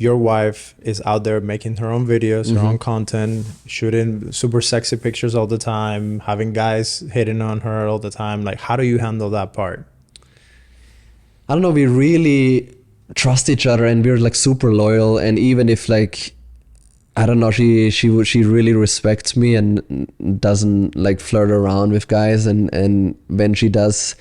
your wife is out there making her own videos, her own content, shooting super sexy pictures all the time, having guys hitting on her all the time. Like, how do you handle that part? I don't know, we really trust each other and we're like super loyal. And even if like, I don't know, she really respects me and doesn't like flirt around with guys. And when she does,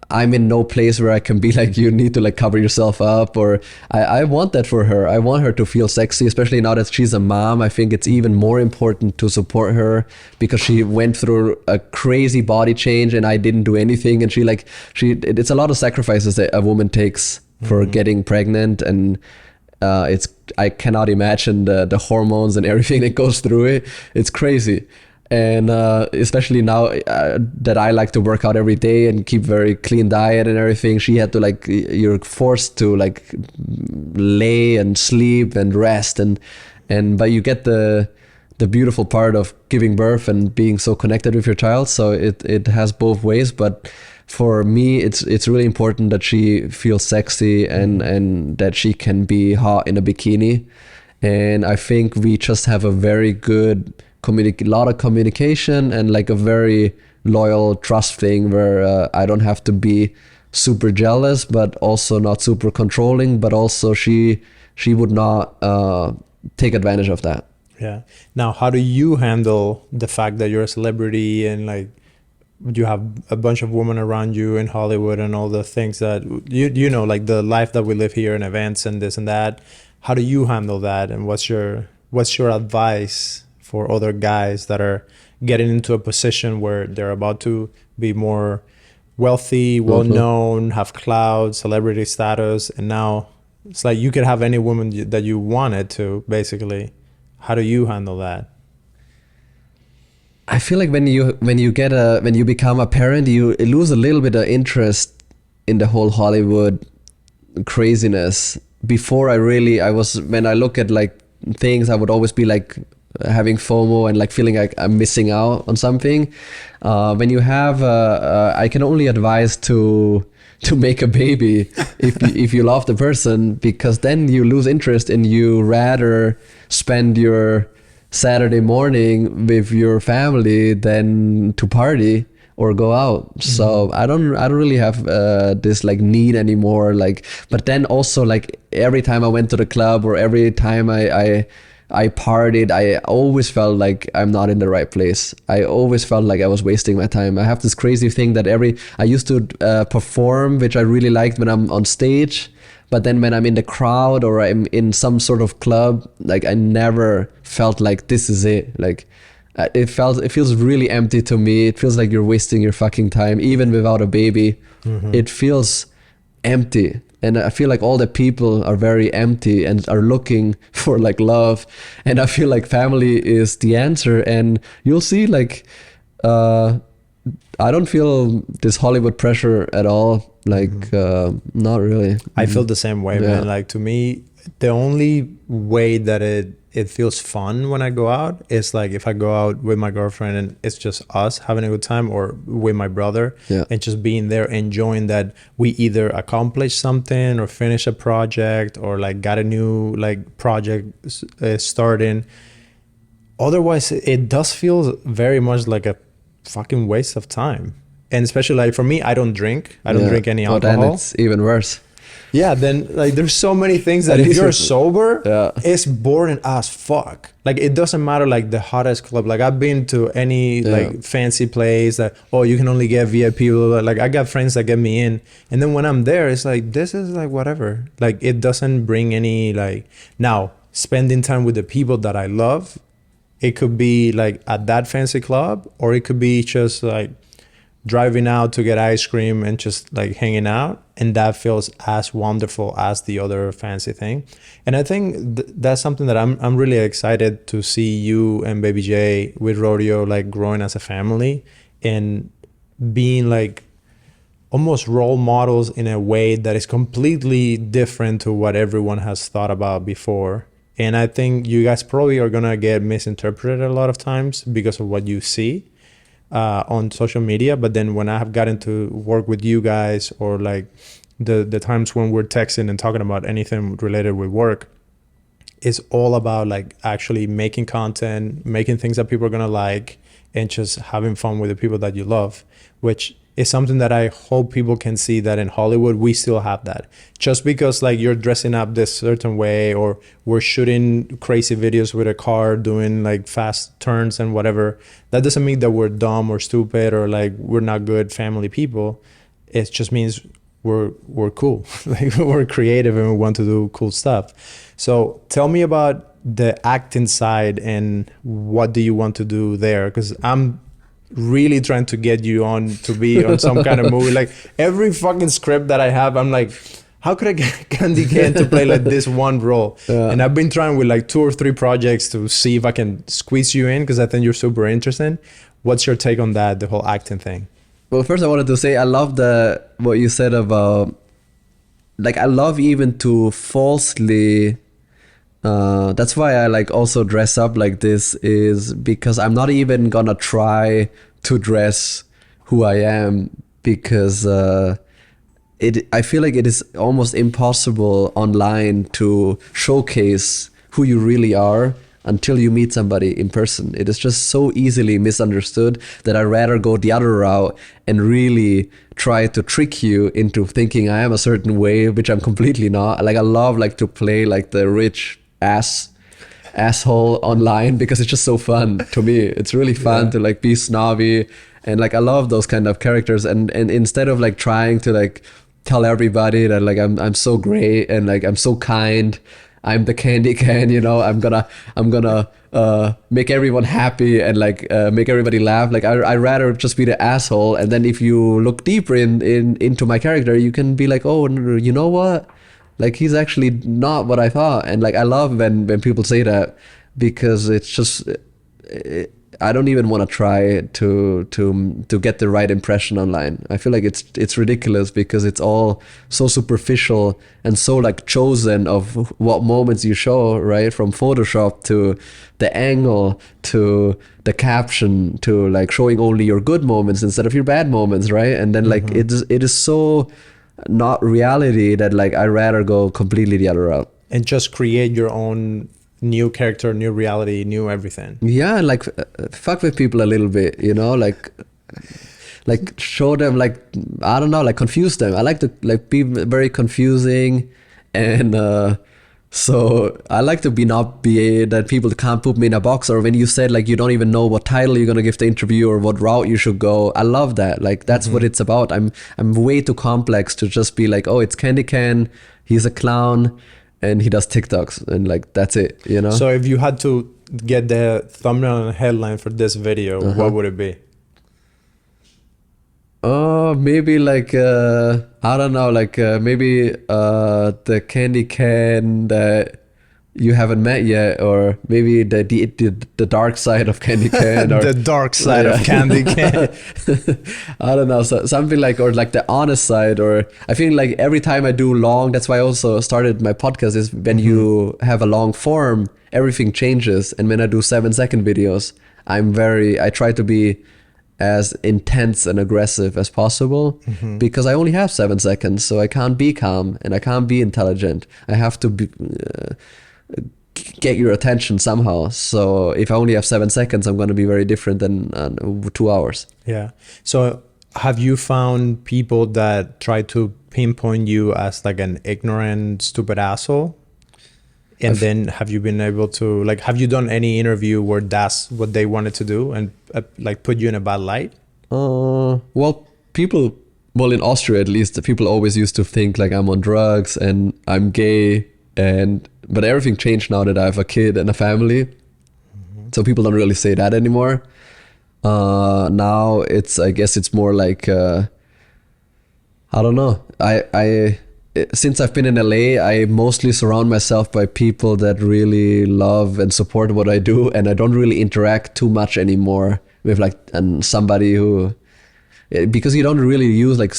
I'm in no place where I can be like, you need to like cover yourself up, or I want that for her. I want her to feel sexy, especially now that she's a mom. I think it's even more important to support her because she went through a crazy body change and I didn't do anything. And it's a lot of sacrifices that a woman takes for getting pregnant. And I cannot imagine the hormones and everything that goes through it. It's crazy. And especially now that I like to work out every day and keep very clean diet and everything, she had to like, you're forced to like lay and sleep and rest but you get the beautiful part of giving birth and being so connected with your child. So it has both ways, but for me it's really important that she feels sexy and that she can be hot in a bikini. And I think we just have a very good lot of communication and like a very loyal trust thing where I don't have to be super jealous, but also not super controlling, but also she would not take advantage of that. Yeah. Now, how do you handle the fact that you're a celebrity and like you have a bunch of women around you in Hollywood and all the things that you know, like the life that we live here and events and this and that? How do you handle that? And what's your advice for other guys that are getting into a position where they're about to be more wealthy, well-known, have clout, celebrity status, and now it's like you could have any woman that you wanted to, basically. How do you handle that? I feel like when you become a parent, you lose a little bit of interest in the whole Hollywood craziness. Before when I look at like things, I would always be like having FOMO and like feeling like I'm missing out on something. When you have, I can only advise to make a baby if you love the person, because then you lose interest and you rather spend your Saturday morning with your family than to party or go out. So I don't really have this like need anymore. Like, but then also like every time I went to the club or every time I partied, I always felt like I'm not in the right place. I always felt like I was wasting my time. I have this crazy thing that I used to perform, which I really liked when I'm on stage. But then when I'm in the crowd or I'm in some sort of club, like I never felt like this is it. Like it feels really empty to me. It feels like you're wasting your fucking time, even without a baby. It feels empty. And I feel like all the people are very empty and are looking for like love. And I feel like family is the answer. And you'll see like, I don't feel this Hollywood pressure at all. Like, not really. I feel the same way, man. Like to me, the only way that it feels fun when I go out is like if I go out with my girlfriend and it's just us having a good time, or with my brother and just being there, enjoying that we either accomplished something or finished a project or like got a new like project starting. Otherwise, it does feel very much like a fucking waste of time. And especially like for me, I don't drink. I don't drink any alcohol. Then it's even worse. Yeah, then like there's so many things that if you're sober, it's boring as fuck. Like it doesn't matter like the hottest club. Like I've been to any like fancy place that you can only get VIP. Like I got friends that get me in, and then when I'm there, it's like this is like whatever. Like it doesn't bring any like now spending time with the people that I love. It could be like at that fancy club, or it could be just like driving out to get ice cream and just like hanging out, and that feels as wonderful as the other fancy thing. And I think that's something that I'm really excited to see you and Baby J with Rodeo like growing as a family and being like almost role models in a way that is completely different to what everyone has thought about before. And I think you guys probably are gonna get misinterpreted a lot of times because of what you see on social media. But then when I have gotten to work with you guys or like the times when we're texting and talking about anything related with work, is all about like actually making content, making things that people are gonna like, and just having fun with the people that you love, which is something that I hope people can see that in Hollywood we still have that. Just because like you're dressing up this certain way, or we're shooting crazy videos with a car doing like fast turns and whatever, that doesn't mean that we're dumb or stupid or like we're not good family people. It just means we're cool. Like we're creative and we want to do cool stuff. So tell me about the acting side and what do you want to do there? Because I'm really trying to get you on to be on some kind of movie. Like every fucking script that I have, I'm like, how could I get Kandy Ken to play like this one role? Yeah. And I've been trying with like 2 or 3 projects to see if I can squeeze you in, because I think you're super interesting. What's your take on that, the whole acting thing? Well, first I wanted to say I love what you said about, like, I love even to falsely, that's why I like also dress up like this, is because I'm not even gonna try to dress who I am, because I feel like it is almost impossible online to showcase who you really are until you meet somebody in person. It is just so easily misunderstood that I'd rather go the other route and really try to trick you into thinking I am a certain way, which I'm completely not. Like I love like to play like the rich asshole online, because it's just so fun to me. It's really fun to like be snobby, and like I love those kind of characters, and instead of like trying to like tell everybody that like I'm so great and like I'm so kind, I'm the Kandy Ken, you know, I'm gonna make everyone happy and like make everybody laugh. Like I'd rather just be the asshole, and then if you look deeper into my character, you can be like, oh, you know what? Like he's actually not what I thought. And like I love when people say that, because it's just I don't even want to try to get the right impression online. I feel like it's ridiculous, because it's all so superficial and so like chosen of what moments you show, right? From Photoshop to the angle to the caption to like showing only your good moments instead of your bad moments, right? And then like it is so not reality that like I'd rather go completely the other route and just create your own new character, new reality, new everything. Yeah, like fuck with people a little bit, you know, like show them, like, I don't know, like confuse them. I like to like be very confusing, and so I like to not be that people can't put me in a box, or when you said like you don't even know what title you're gonna give the interview or what route you should go. I love that. Like that's what it's about. I'm way too complex to just be like, oh, it's Kandy Ken, he's a clown and he does TikToks, and like that's it, you know. So if you had to get the thumbnail and headline for this video, what would it be? Oh, maybe like I don't know, like maybe the Kandy Ken that you haven't met yet, or maybe the dark side of Kandy Ken, or the dark side of Kandy Ken. I don't know, so something like, or like the honest side. Or I feel like every time I do long, that's why I also started my podcast, is when you have a long form, everything changes. And when I do 7-second videos, I try to be as intense and aggressive as possible, because I only have 7 seconds, so I can't be calm and I can't be intelligent. I have to be, get your attention somehow. So if I only have 7 seconds, I'm going to be very different than 2 hours. Yeah. So have you found people that try to pinpoint you as like an ignorant, stupid asshole? And then have you been able to, like, have you done any interview where that's what they wanted to do and like put you in a bad light? Well, in Austria at least, the people always used to think like I'm on drugs and I'm gay, but everything changed now that I have a kid and a family. So people don't really say that anymore. Now I guess it's more like, I don't know. Since I've been in LA, I mostly surround myself by people that really love and support what I do, and I don't really interact too much anymore with like somebody who, because you don't really use like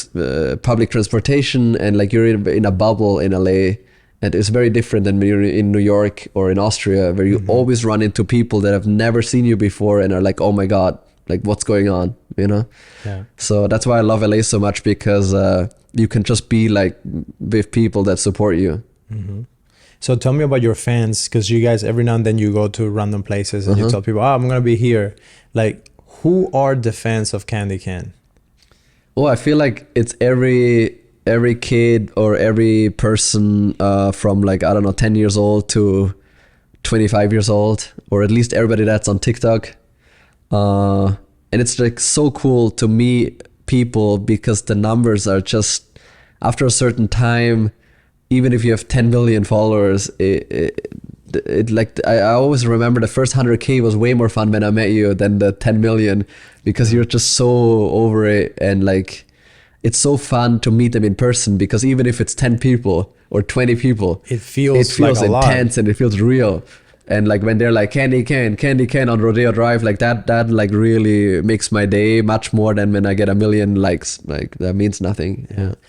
public transportation, and like you're in a bubble in LA, and it's very different than when you're in New York or in Austria, where you always run into people that have never seen you before and are like, oh my God, like what's going on, you know? Yeah. So that's why I love LA so much, because you can just be like with people that support you. Mm-hmm. So tell me about your fans, because you guys every now and then you go to random places and you tell people, oh, I'm gonna be here. Like, who are the fans of Kandy Ken? Oh, I feel like it's every kid or every person from like, I don't know, 10 years old to 25 years old, or at least everybody that's on TikTok. And it's like so cool to meet people, because the numbers are just, after a certain time, even if you have 10 million followers, it like, I always remember the first 100K was way more fun when I met you than the 10 million, because you're just so over it, and like, it's so fun to meet them in person, because even if it's 10 people or 20 people, it feels like intense and it feels real. And like when they're like Kandy Ken on Rodeo Drive, like that like really makes my day much more than when I get a million likes. Like that means nothing. Yeah.